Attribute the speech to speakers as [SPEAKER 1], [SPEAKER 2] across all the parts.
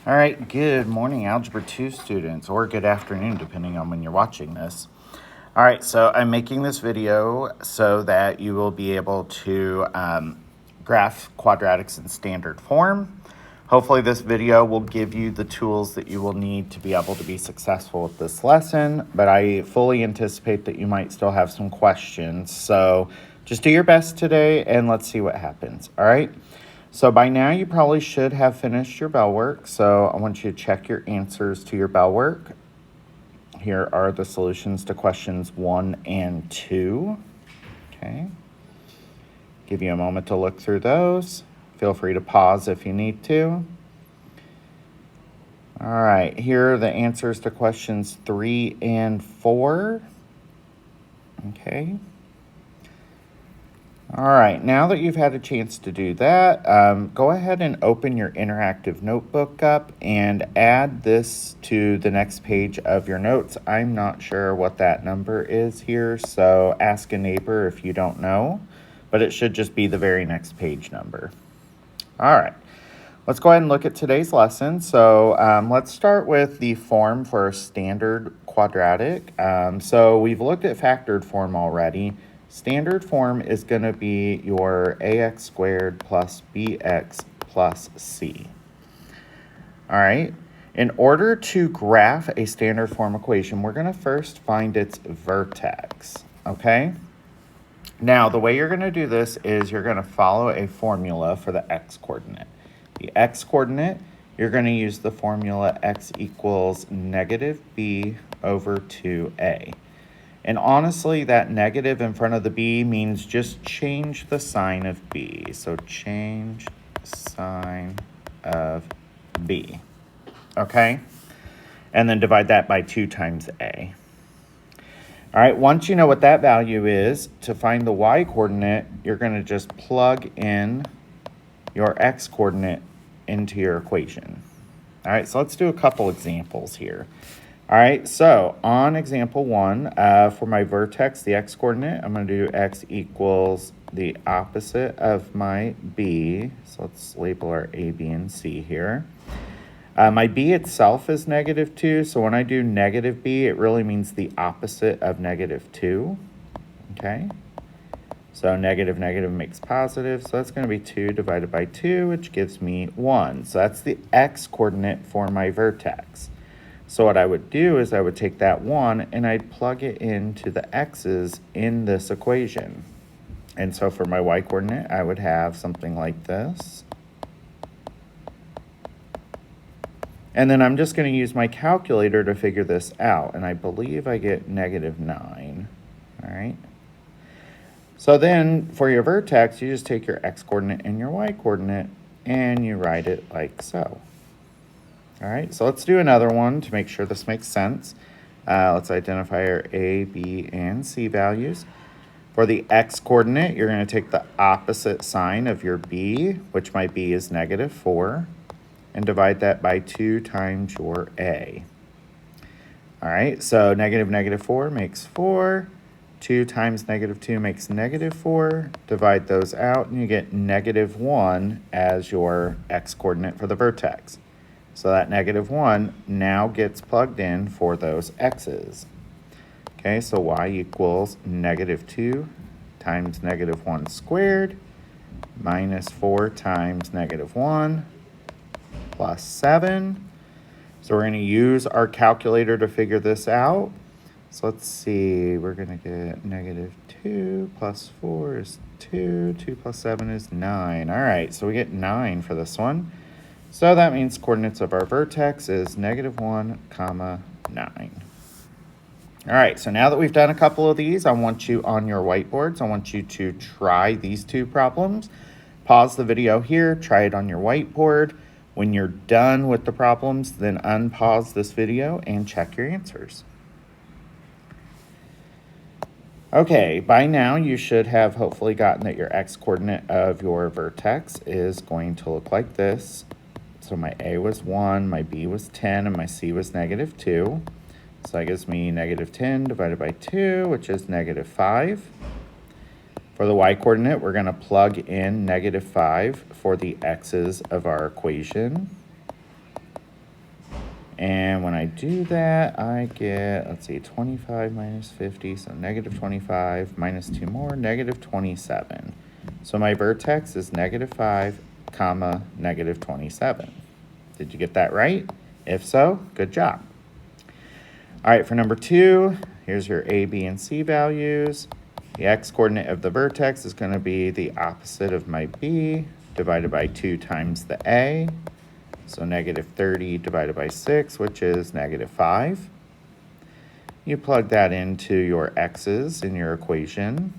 [SPEAKER 1] All right, good morning, Algebra 2 students, or good afternoon, depending on when you're watching this. All right, so I'm making this video so that you will be able to graph quadratics in standard form. Hopefully this video will give you the tools that you will need to be able to be successful with this lesson, but I fully anticipate that you might still have some questions. So just do your best today and let's see what happens, all right? So by now you probably should have finished your bell work. So I want you to check your answers to your bell work. Here are the solutions to questions 1 and 2. Okay. Give you a moment to look through those. Feel free to pause if you need to. All right, here are the answers to questions 3 and 4. Okay. All right, now that you've had a chance to do that, go ahead and open your interactive notebook up and add this to the next page of your notes. I'm not sure what that number is here, so ask a neighbor if you don't know, but it should just be the very next page number. All right, let's go ahead and look at today's lesson. So let's start with the form for a standard quadratic. So we've looked at factored form already. Standard form is going to be your ax squared plus bx plus c. All right. In order to graph a standard form equation, we're going to first find its vertex. Okay. Now, the way you're going to do this is you're going to follow a formula for the x-coordinate. The x-coordinate, you're going to use the formula x equals negative b over 2a. And honestly, that negative in front of the b means just change the sign of b. So change sign of b, okay? And then divide that by 2 times a. All right, once you know what that value is, to find the y-coordinate, you're going to just plug in your x-coordinate into your equation. All right, so let's do a couple examples here. All right, so on example 1, for my vertex, the x-coordinate, I'm going to do x equals the opposite of my b. So let's label our a, b, and c here. My b itself is negative 2, so when I do negative b, it really means the opposite of negative 2, okay? So negative makes positive, so that's going to be 2 divided by 2, which gives me 1. So that's the x-coordinate for my vertex. So what I would do is I would take that 1 and I'd plug it into the x's in this equation. And so for my y-coordinate, I would have something like this. And then I'm just going to use my calculator to figure this out. And I believe I get negative 9. All right. So then for your vertex, you just take your x-coordinate and your y-coordinate and you write it like so. All right, so let's do another one to make sure this makes sense. Let's identify our a, b, and c values. For the x-coordinate, you're going to take the opposite sign of your b, which my b is negative 4, and divide that by 2 times your a. All right, so negative 4 makes 4. 2 times negative 2 makes negative 4. Divide those out, and you get negative 1 as your x-coordinate for the vertex. So that negative 1 now gets plugged in for those x's. Okay, so y equals negative 2 times negative 1 squared minus 4 times negative 1 plus 7. So we're going to use our calculator to figure this out. So let's see, we're going to get negative 2 plus 4 is 2. 2 plus 7 is 9. All right, so we get 9 for this one. So that means coordinates of our vertex is negative 1, 9. All right, so now that we've done a couple of these, I want you on your whiteboards, I want you to try these 2 problems. Pause the video here, try it on your whiteboard. When you're done with the problems, then unpause this video and check your answers. Okay, by now you should have hopefully gotten that your x-coordinate of your vertex is going to look like this. So my a was 1, my b was 10, and my c was negative 2. So that gives me negative 10 divided by 2, which is negative 5. For the y-coordinate, we're going to plug in negative 5 for the x's of our equation. And when I do that, I get, let's see, 25 minus 50, so negative 25 minus 2 more, negative 27. So my vertex is negative 5, comma, negative 27. Did you get that right? If so, good job. All right, for number 2, here's your A, B, and C values. The x-coordinate of the vertex is going to be the opposite of my B, divided by 2 times the A. So negative 30 divided by 6, which is negative 5. You plug that into your x's in your equation.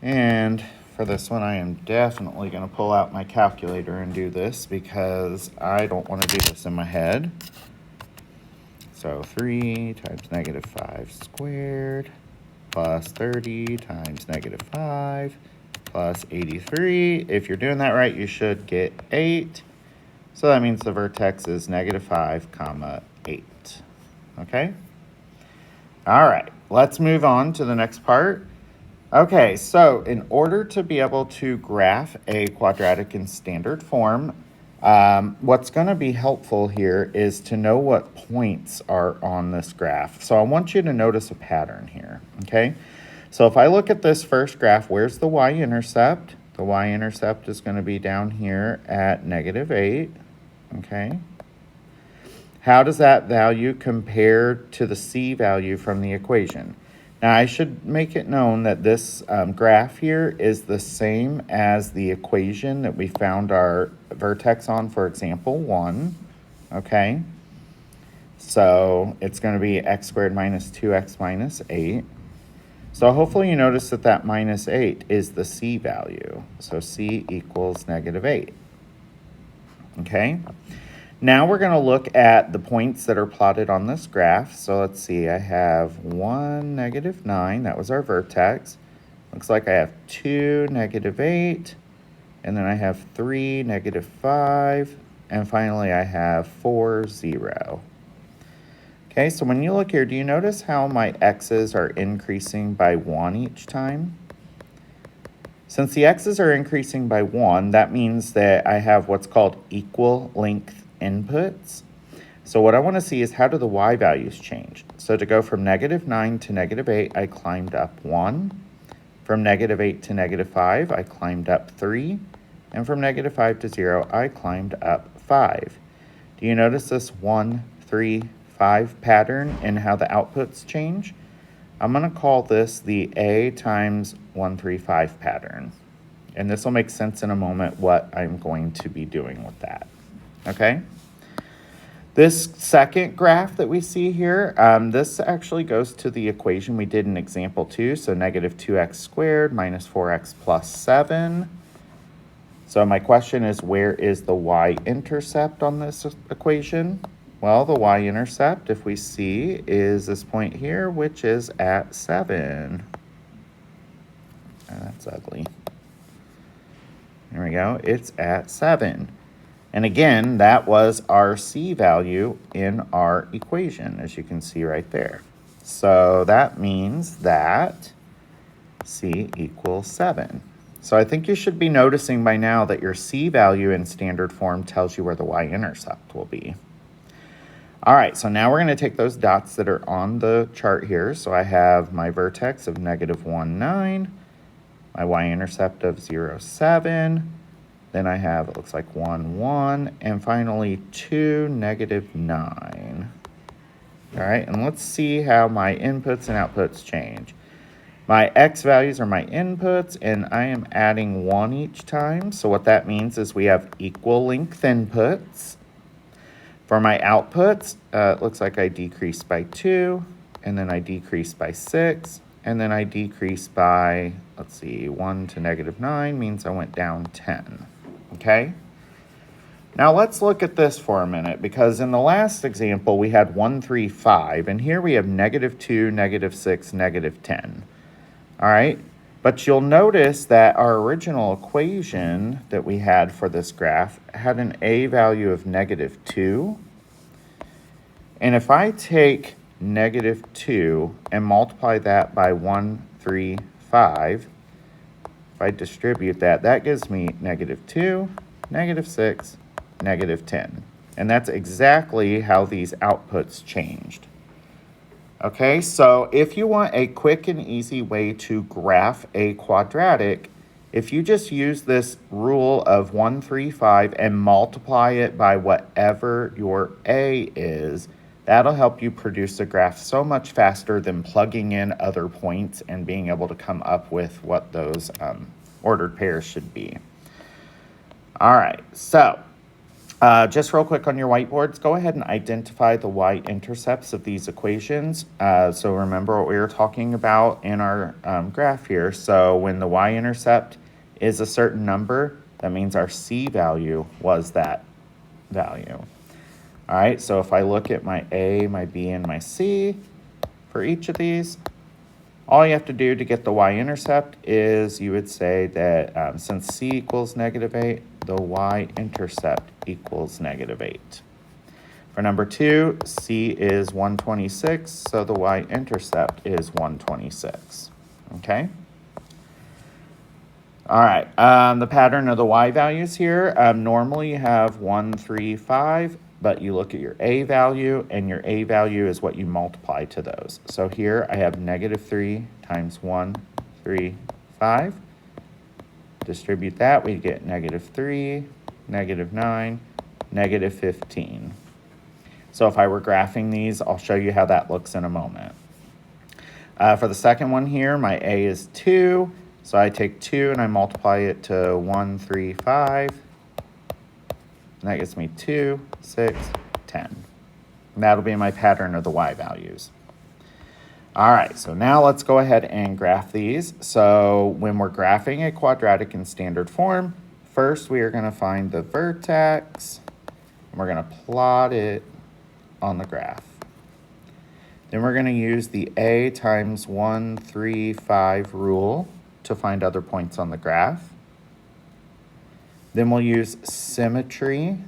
[SPEAKER 1] And for this one, I am definitely going to pull out my calculator and do this because I don't want to do this in my head. So 3 times negative 5 squared plus 30 times negative 5 plus 83. If you're doing that right, you should get 8. So that means the vertex is negative 5, comma 8. Okay? All right, let's move on to the next part. Okay, so in order to be able to graph a quadratic in standard form, what's going to be helpful here is to know what points are on this graph. So I want you to notice a pattern here, okay? So if I look at this first graph, where's the y-intercept? The y-intercept is going to be down here at negative 8, okay? How does that value compare to the c value from the equation? Now, I should make it known that this graph here is the same as the equation that we found our vertex on for example 1, okay? So it's going to be x squared minus 2x minus 8. So hopefully you notice that that minus 8 is the c value. So c equals negative 8, okay? Now we're going to look at the points that are plotted on this graph. So let's see, I have 1, negative 9. That was our vertex. Looks like I have 2, negative 8. And then I have 3, negative 5. And finally, I have 4, 0. Okay, so when you look here, do you notice how my x's are increasing by 1 each time? Since the x's are increasing by 1, that means that I have what's called equal length inputs. So what I want to see is how do the y values change? So to go from negative 9 to negative 8, I climbed up 1. From negative 8 to negative 5, I climbed up 3. And from negative 5 to 0, I climbed up 5. Do you notice this 1, 3, 5 pattern and how the outputs change? I'm going to call this the A times 1, 3, 5 pattern. And this will make sense in a moment what I'm going to be doing with that. Okay? This second graph that we see here, this actually goes to the equation we did in example 2. So negative 2x squared minus 4x plus 7. So my question is, where is the y-intercept on this equation? Well, the y-intercept, if we see, is this point here, which is at 7. Oh, that's ugly. There we go. It's at 7. And again, that was our c value in our equation, as you can see right there. So that means that c equals 7. So I think you should be noticing by now that your c value in standard form tells you where the y-intercept will be. All right, so now we're going to take those dots that are on the chart here. So I have my vertex of negative 1, 9, my y-intercept of 0, 7. Then I have, it looks like 1, 1, and finally 2, negative 9. All right, and let's see how my inputs and outputs change. My x values are my inputs, and I am adding 1 each time. So what that means is we have equal length inputs. For my outputs, it looks like I decreased by 2, and then I decreased by 6, and then I decreased by, let's see, 1 to negative 9 means I went down 10. Okay? Now let's look at this for a minute, because in the last example we had 1, 3, 5, and here we have negative 2, negative 6, negative 10. All right? But you'll notice that our original equation that we had for this graph had an a value of negative 2. And if I take negative 2 and multiply that by 1, 3, 5, if I distribute that, that gives me -2, -6, -10. And that's exactly how these outputs changed. Okay, so if you want a quick and easy way to graph a quadratic, if you just use this rule of 1, 3, 5 and multiply it by whatever your A is, that'll help you produce a graph so much faster than plugging in other points and being able to come up with what those ordered pairs should be. All right, so just real quick on your whiteboards, go ahead and identify the y-intercepts of these equations. So remember what we were talking about in our graph here. So when the y-intercept is a certain number, that means our c value was that value. All right, so if I look at my a, my b, and my c for each of these, all you have to do to get the y-intercept is you would say that since c equals -8, the y-intercept equals -8. For number 2, c is 126, so the y-intercept is 126. Okay? All right, the pattern of the y values here, normally you have 1, 3, 5, but you look at your a value, and your a value is what you multiply to those. So here I have -3 times 1, 3, 5. Distribute that, we get -3, -9, -15. So if I were graphing these, I'll show you how that looks in a moment. For the second one here, my a is 2. So I take 2 and I multiply it to 1, 3, 5. And that gives me 2, 6, 10. And that'll be my pattern of the y values. All right, so now let's go ahead and graph these. So when we're graphing a quadratic in standard form, first we are going to find the vertex, and we're going to plot it on the graph. Then we're going to use the a times 1, 3, 5 rule to find other points on the graph. Then we'll use symmetry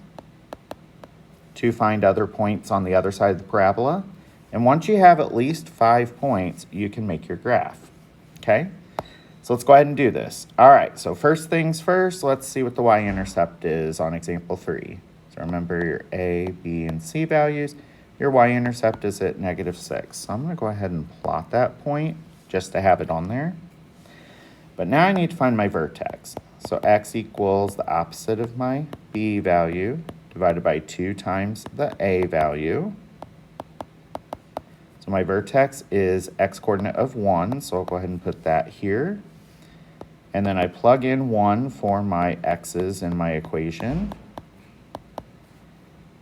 [SPEAKER 1] to find other points on the other side of the parabola. And once you have at least 5 points, you can make your graph. Okay? So let's go ahead and do this. All right, so first things first, let's see what the y-intercept is on example 3. So remember your a, b, and c values. Your y-intercept is at -6. So I'm going to go ahead and plot that point just to have it on there. But now I need to find my vertex. So x equals the opposite of my b value divided by 2 times the a value. So my vertex is x coordinate of 1, so I'll go ahead and put that here. And then I plug in 1 for my x's in my equation.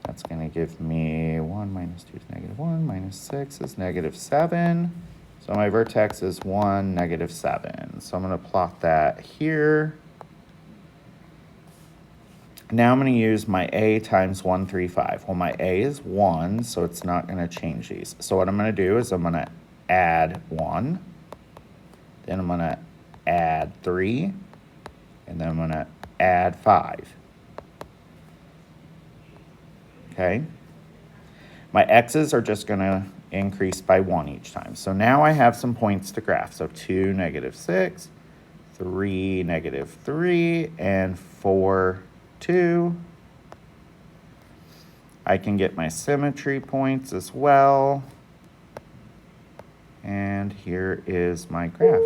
[SPEAKER 1] That's going to give me 1 minus 2 is -1, minus 6 is -7. So my vertex is 1, -7. So I'm going to plot that here. Now I'm going to use my a times 1, 3, 5. Well, my a is 1, so it's not going to change these. So what I'm going to do is I'm going to add 1. Then I'm going to add 3. And then I'm going to add 5. Okay? My x's are just going to increase by 1 each time. So now I have some points to graph. So 2, -6, 3, -3, and 4, 2. I can get my symmetry points as well. And here is my graph.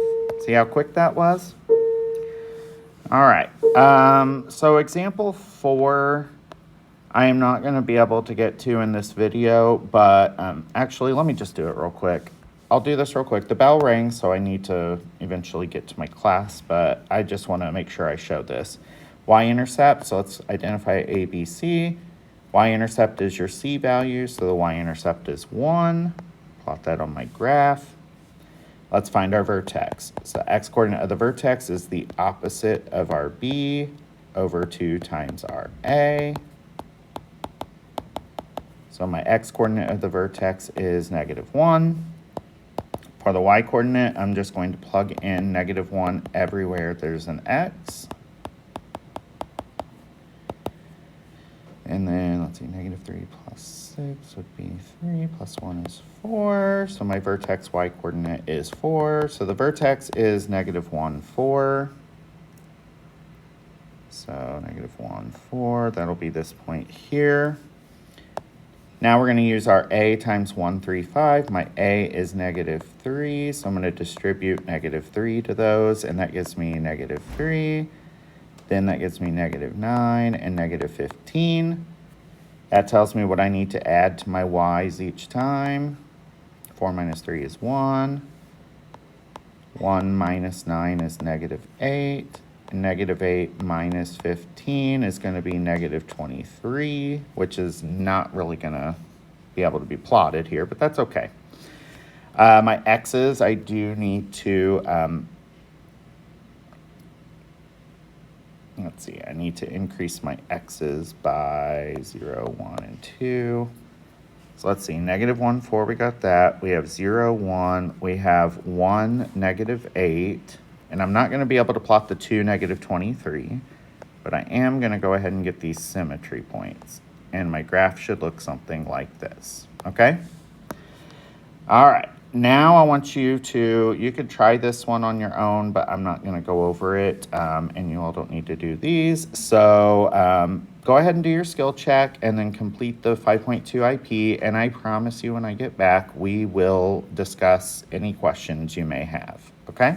[SPEAKER 1] See how quick that was? All right. So example 4, I am not going to be able to get to in this video, but actually, let me just do it real quick. I'll do this real quick. The bell rang, so I need to eventually get to my class, but I just want to make sure I show this. Y-intercept, so let's identify A, B, C. Y-intercept is your C value, so the y-intercept is 1. Plot that on my graph. Let's find our vertex. So x-coordinate of the vertex is the opposite of our B over 2 times our A. So my x-coordinate of the vertex is -1. For the y-coordinate, I'm just going to plug in -1 everywhere there's an x. And then, let's see, -3 plus 6 would be 3, plus 1 is 4. So my vertex y-coordinate is 4. So the vertex is -1, 4. So negative 1, 4, that'll be this point here. Now we're going to use our a times 1, 3, 5. My a is negative 3, so I'm going to distribute negative 3 to those, and that gives me negative 3. Then that gives me negative 9 and negative 15. That tells me what I need to add to my y's each time. 4 minus 3 is 1. 1 minus 9 is negative 8. And negative 8 minus 15 is going to be negative 23, which is not really going to be able to be plotted here, but that's okay. My x's, I do need to, let's see, I need to increase my x's by 0, 1, and 2. So let's see, negative 1, 4, we got that. We have 0, 1. We have 1, negative 8. And I'm not going to be able to plot the 2, negative 23. But I am going to go ahead and get these symmetry points. And my graph should look something like this. Okay? All right. Now I want you could try this one on your own, but I'm not going to go over it. And you all don't need to do these. So go ahead and do your skill check and then complete the 5.2 IP. And I promise you when I get back, we will discuss any questions you may have. Okay?